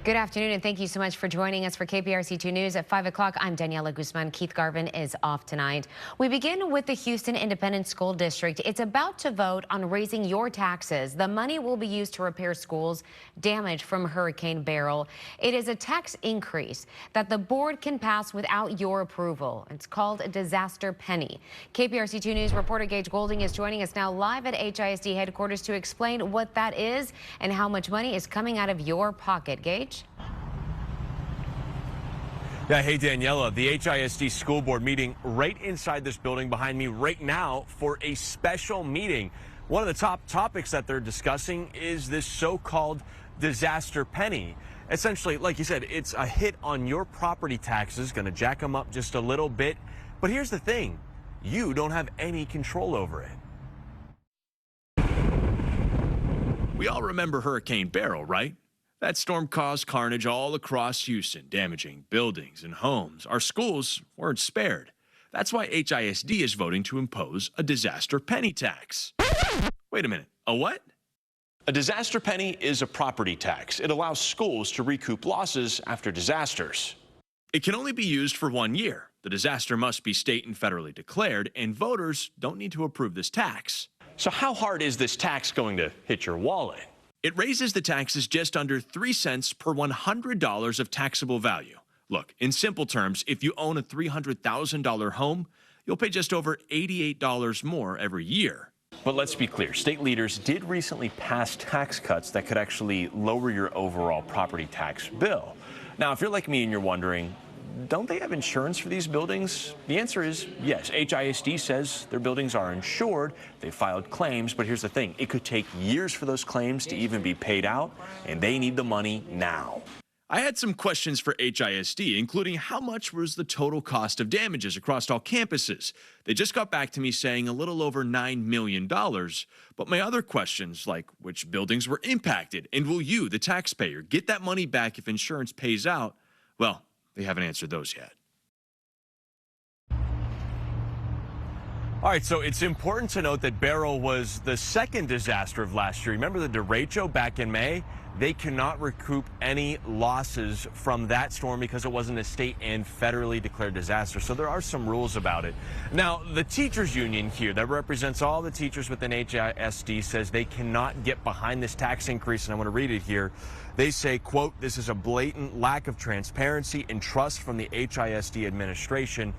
Good afternoon, and thank you so much for joining us for KPRC2 News at 5 o'clock. I'm Daniela Guzman. Keith Garvin is off tonight. We begin with the Houston Independent School District. It's about to vote on raising your taxes. The money will be used to repair schools damaged from Hurricane Beryl. It is a tax increase that the board can pass without your approval. It's called a disaster penny. KPRC2 News reporter Gage Goulding is joining us now live at HISD headquarters to explain what that is and how much money is coming out of your pocket. Gage? Yeah, hey Daniela, the HISD school board meeting right inside this building behind me right now for a special meeting. One of the top topics that they're discussing is this so-called disaster penny. Essentially, like you said, it's a hit on your property taxes, going to jack them up just a little bit. But here's the thing, you don't have any control over it. We all remember Hurricane Beryl, right? That storm caused carnage all across Houston, damaging buildings and homes. Our schools weren't spared. That's why HISD is voting to impose a disaster penny tax. Wait a minute, a what? A disaster penny is a property tax. It allows schools to recoup losses after disasters. It can only be used for 1 year. The disaster must be state and federally declared, and voters don't need to approve this tax. So how hard is this tax going to hit your wallet? It raises the taxes just under 3 cents per $100 of taxable value. Look, in simple terms, if you own a $300,000 home, you'll pay just over $88 more every year. But let's be clear, state leaders did recently pass tax cuts that could actually lower your overall property tax bill. Now, if you're like me and you're wondering, don't they have insurance for these buildings? The answer is yes. HISD says their buildings are insured. They filed claims, but here's the thing. It could take years for those claims to even be paid out, and they need the money now. I had some questions for HISD, including how much was the total cost of damages across all campuses. They just got back to me saying a little over $9 million. But my other questions, like which buildings were impacted, and will you, the taxpayer, get that money back if insurance pays out? Well, they haven't answered those yet. All right, so it's important to note that Beryl was the second disaster of last year. Remember the derecho back in May? They cannot recoup any losses from that storm because it wasn't a state and federally declared disaster. So there are some rules about it. Now, the teachers union here that represents all the teachers within HISD says they cannot get behind this tax increase, and I want to read it here. They say, quote, "This is a blatant lack of transparency and trust from the HISD administration."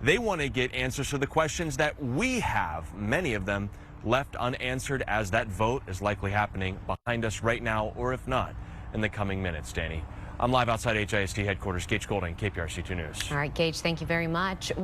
They want to get answers to the questions that we have, many of them, left unanswered, as that vote is likely happening behind us right now, or if not, in the coming minutes. Danny, I'm live outside HISD headquarters. Gage Goulding, KPRC2 News. All right, Gage, thank you very much.